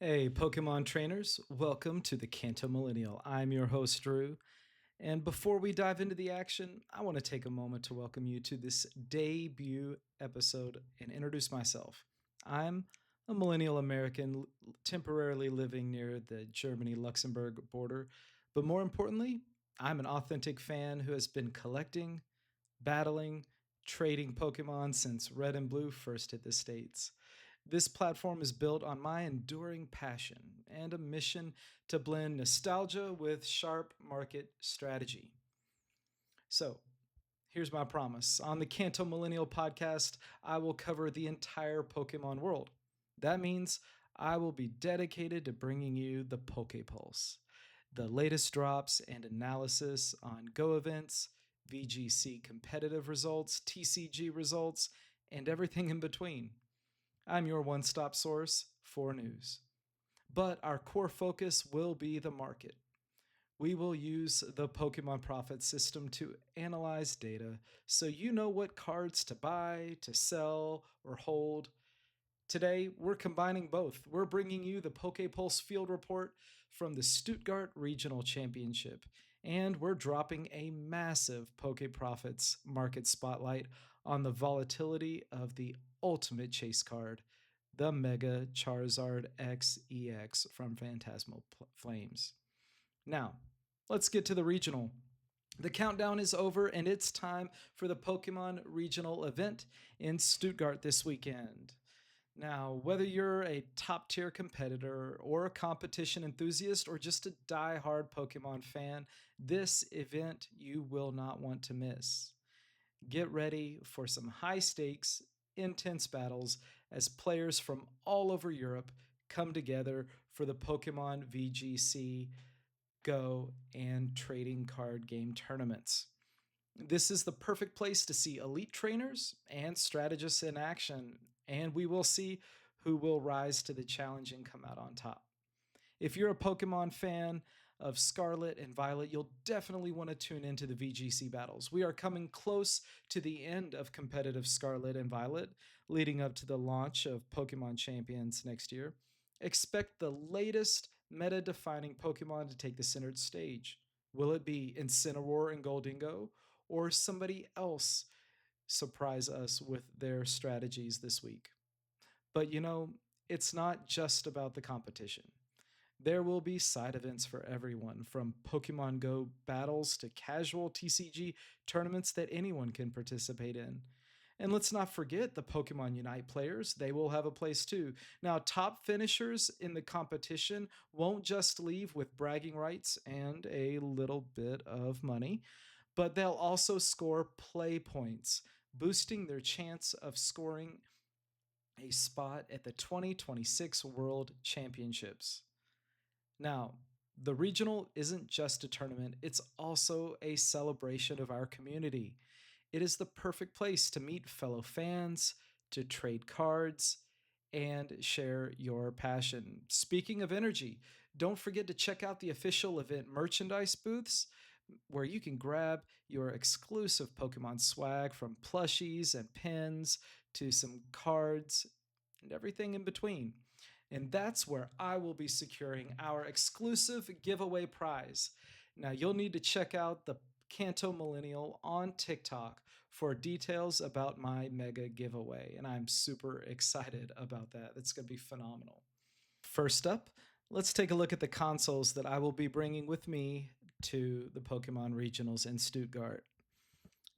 Hey, Pokemon trainers, welcome to the Kanto Millennial. I'm your host, Drew. And before we dive into the action, I want to take a moment to welcome you to this debut episode and introduce myself. I'm a millennial American temporarily living near the Germany Luxembourg border, but more importantly, I'm an authentic fan who has been collecting, battling, trading Pokemon since Red and Blue first hit the States. This platform is built on my enduring passion and a mission to blend nostalgia with sharp market strategy. So, here's my promise. On the Kanto Millennial podcast, I will cover the entire Pokemon world. That means I will be dedicated to bringing you the PokéPulse, the latest drops and analysis on Go events, VGC competitive results, TCG results, and everything in between. I'm your one stop source for news. But our core focus will be the market. We will use the Pokemon Profit system to analyze data so you know what cards to buy, to sell, or hold. Today, we're combining both. We're bringing you the PokéPulse Field Report from the Stuttgart Regional Championship, and we're dropping a massive PokéProfits Market Spotlight on the volatility of the ultimate chase card, the Mega Charizard X EX from Phantasmal Flames. Now, let's get to the regional. The countdown is over, and it's time for the Pokemon Regional event in Stuttgart this weekend. Now, whether you're a top tier competitor or a competition enthusiast or just a die-hard Pokemon fan, this event you will not want to miss. Get ready for some high stakes, intense battles as players from all over Europe come together for the Pokemon VGC, Go, and trading card game tournaments. This is the perfect place to see elite trainers and strategists in action, and we will see who will rise to the challenge and come out on top. If you're a Pokemon fan of Scarlet and Violet, you'll definitely want to tune into the VGC battles. We are coming close to the end of competitive Scarlet and Violet, leading up to the launch of Pokemon Champions next year. Expect the latest meta-defining Pokemon to take the center stage. Will it be Incineroar and Goldingo, or somebody else surprise us with their strategies this week? But it's not just about the competition. There will be side events for everyone, from Pokemon Go battles to casual TCG tournaments that anyone can participate in. And let's not forget the Pokemon Unite players. They will have a place too. Now, top finishers in the competition won't just leave with bragging rights and a little bit of money, but they'll also score play points, boosting their chance of scoring a spot at the 2026 World Championships. Now, the regional isn't just a tournament, it's also a celebration of our community. It is the perfect place to meet fellow fans, to trade cards, and share your passion. Speaking of energy, don't forget to check out the official event merchandise booths where you can grab your exclusive Pokemon swag, from plushies and pins to some cards and everything in between. And that's where I will be securing our exclusive giveaway prize. Now, you'll need to check out the Kanto Millennial on TikTok for details about my mega giveaway, and I'm super excited about that. It's going to be phenomenal. First up, let's take a look at the consoles that I will be bringing with me to the Pokemon Regionals in Stuttgart.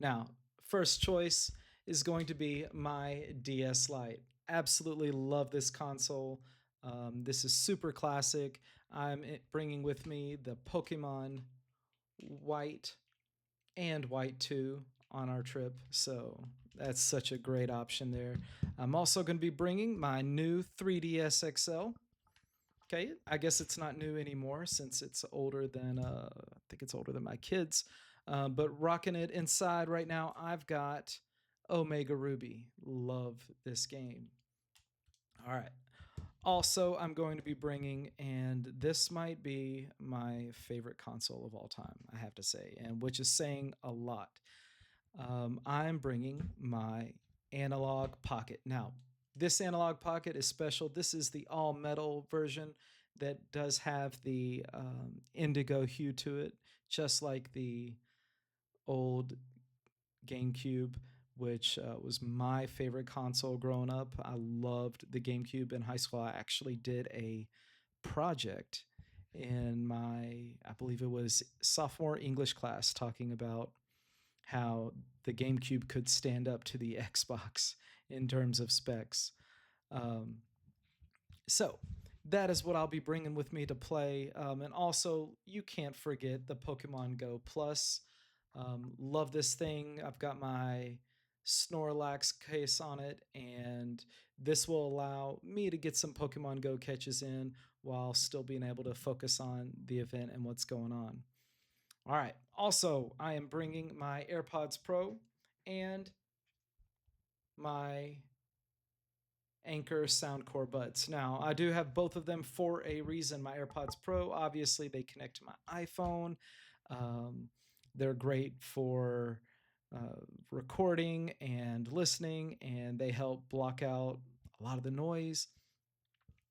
Now, first choice is going to be my DS Lite. Absolutely love this console. This is super classic. I'm bringing with me the Pokemon White and White 2 on our trip, so that's such a great option there. I'm also going to be bringing my new 3DS XL. Okay, I guess it's not new anymore since it's older than, I think it's older than my kids. But rocking it inside right now, I've got Omega Ruby. Love this game. All right. Also, I'm going to be bringing, and this might be my favorite console of all time, I have to say, and which is saying a lot. I'm bringing my Analog Pocket. Now, This analog pocket is special. This is the all metal version that does have the indigo hue to it, just like the old GameCube, which was my favorite console growing up. I loved the GameCube in high school. I actually did a project in my, I believe it was sophomore English class, talking about how the GameCube could stand up to the Xbox in terms of specs. Um, so that is what I'll be bringing with me to play. And also, you can't forget the Pokemon Go Plus. Love this thing. I've got my Snorlax case on it, and this will allow me to get some Pokemon Go catches in while still being able to focus on the event and what's going on. All right. Also, I am bringing my AirPods Pro and my Anchor Soundcore buds. Now, I do have both of them for a reason. My AirPods Pro, obviously, they connect to my iPhone. Um, they're great for recording and listening, and they help block out a lot of the noise.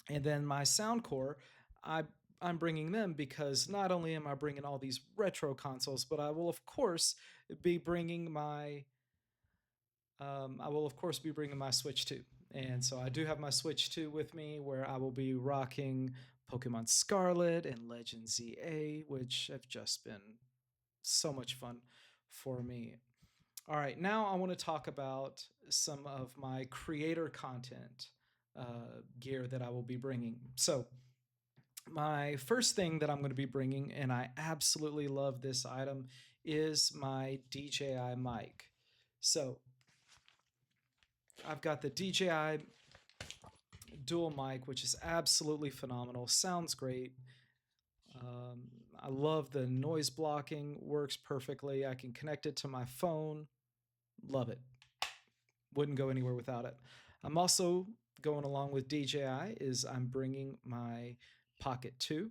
And then my Soundcore, I I'm bringing them because not only am I bringing all these retro consoles, but I will of course be bringing my Switch 2. And so I do have my Switch 2 with me where I will be rocking Pokemon Scarlet and Legend ZA, which have just been so much fun for me. All right, now I want to talk about some of my creator content gear that I will be bringing. So, my first thing that I'm going to be bringing, and I absolutely love this item, is my DJI mic. So, I've got the DJI dual mic, which is absolutely phenomenal. Sounds great. I love the noise blocking, works perfectly. I can connect it to my phone. Love it. Wouldn't go anywhere without it. I'm also going along with DJI is I'm bringing my Pocket 2,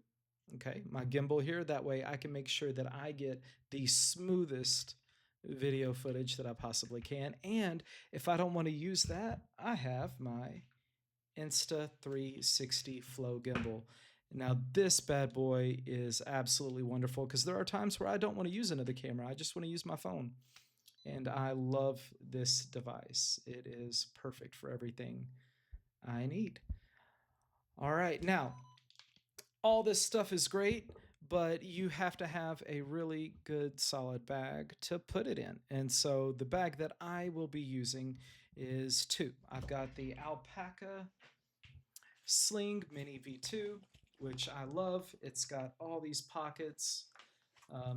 okay, my gimbal here. That way I can make sure that I get the smoothest video footage that I possibly can. And if I don't want to use that, I have my Insta360 Flow gimbal. Now, this bad boy is absolutely wonderful because there are times where I don't want to use another camera. I just want to use my phone. And I love this device. It is perfect for everything I need. All right, now, all this stuff is great, but you have to have a really good solid bag to put it in. And so the bag that I will be using is two. I've got the Alpaca Sling Mini V2, which I love. It's got all these pockets.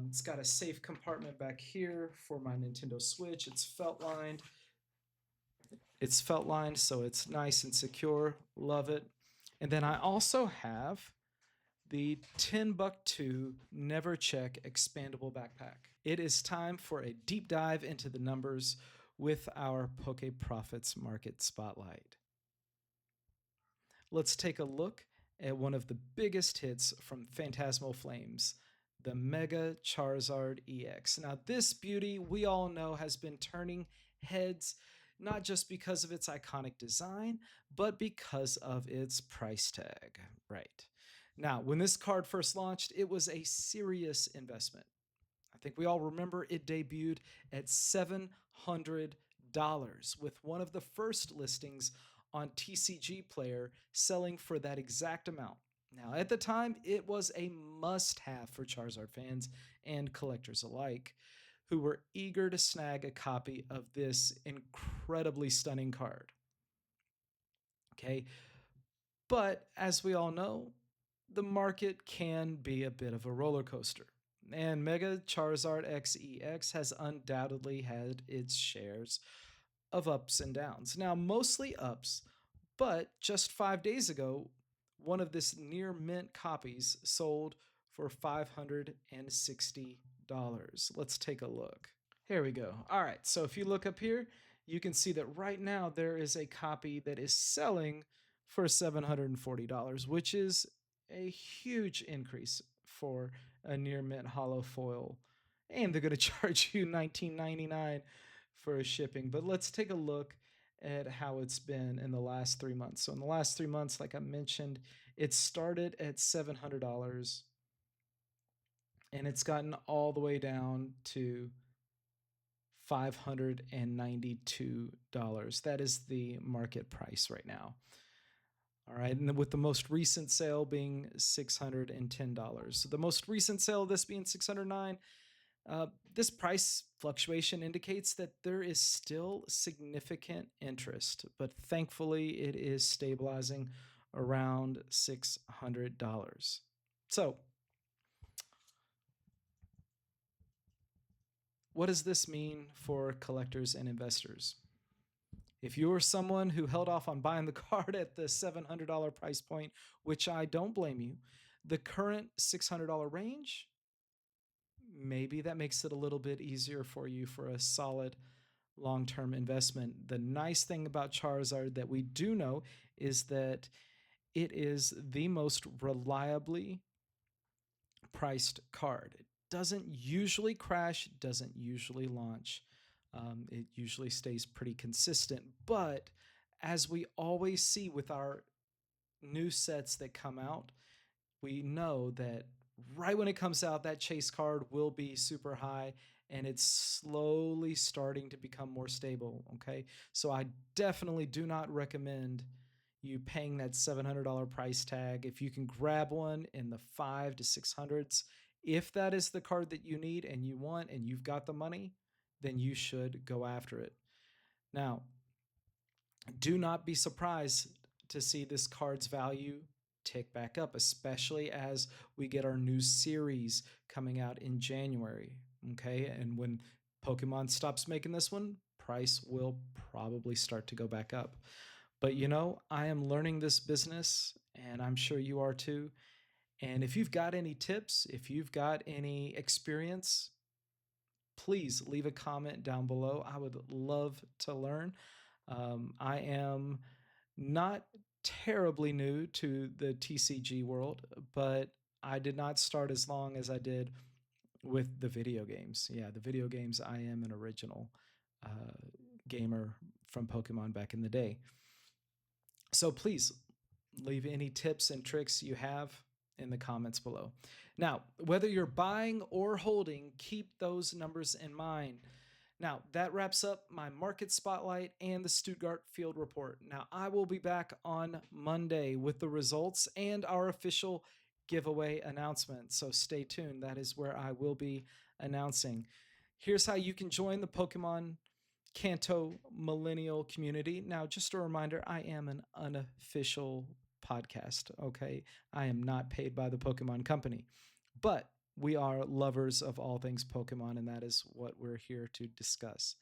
It's got a safe compartment back here for my Nintendo Switch. It's felt lined. So it's nice and secure. Love it. And then I also have the Timbuk2 Never Check Expandable Backpack. It is time for a deep dive into the numbers with our PokéProfits Market Spotlight. Let's take a look at one of the biggest hits from Phantasmal Flames, the Mega Charizard EX. Now, this beauty we all know has been turning heads not just because of its iconic design, but because of its price tag. Right. Now, when this card first launched, it was a serious investment. I think we all remember it debuted at $700 with one of the first listings on TCG Player selling for that exact amount. Now, at the time, it was a must-have for Charizard fans and collectors alike who were eager to snag a copy of this incredibly stunning card. Okay, but as we all know, the market can be a bit of a roller coaster. And Mega Charizard X EX has undoubtedly had its shares of ups and downs. Now, mostly ups, but just 5 days ago, one of this near mint copies sold for $560. Let's take a look. Here we go. All right, so if you look up here, you can see that right now there is a copy that is selling for $740, which is a huge increase for a near mint hollow foil. And they're going to charge you $19.99 for shipping. But let's take a look at how it's been in the last 3 months. So in the last 3 months, like I mentioned, it started at $700 and it's gotten all the way down to $592. That is the market price right now. All right, and with the most recent sale being $610. So the most recent sale of this being $609. This price fluctuation indicates that there is still significant interest, but thankfully it is stabilizing around $600. So, what does this mean for collectors and investors? If you're someone who held off on buying the card at the $700 price point, which I don't blame you, the current $600 range, maybe that makes it a little bit easier for you for a solid long-term investment. The nice thing about Charizard that we do know is that it is the most reliably priced card. It doesn't usually crash, doesn't usually launch. It usually stays pretty consistent. But as we always see with our new sets that come out, we know that right when it comes out, that chase card will be super high and it's slowly starting to become more stable. Okay. So I definitely do not recommend you paying that $700 price tag. If you can grab one in the 5 to 600s, if that is the card that you need and you want and you've got the money, then you should go after it. Now, do not be surprised to see this card's value tick back up, especially as we get our new series coming out in January. Okay. And when Pokemon stops making this one, price will probably start to go back up. But I am learning this business and I'm sure you are too. And if you've got any tips, if you've got any experience, please leave a comment down below. I would love to learn. I am not terribly new to the TCG world, but I did not start as long as I did with the video games. Yeah, the video games, I am an original gamer from Pokemon back in the day. So please leave any tips and tricks you have in the comments below. Now, whether you're buying or holding, keep those numbers in mind. Now, that wraps up my market spotlight and the Stuttgart Field Report. Now, I will be back on Monday with the results and our official giveaway announcement. So stay tuned. That is where I will be announcing. Here's how you can join the Pokemon Kanto Millennial community. Now, just a reminder, I am an unofficial podcast, okay? I am not paid by the Pokemon Company, but we are lovers of all things Pokemon, and that is what we're here to discuss.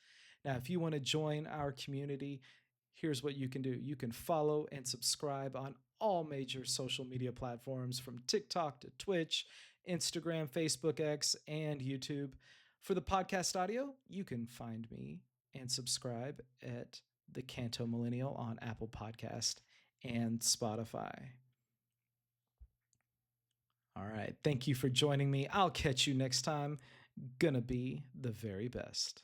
Now, if you want to join our community, here's what you can do. You can follow and subscribe on all major social media platforms from TikTok to Twitch, Instagram, Facebook, X, and YouTube. For the podcast audio, you can find me and subscribe at the Kanto Millennial on Apple Podcast and Spotify. All right. Thank you for joining me. I'll catch you next time. Gonna be the very best.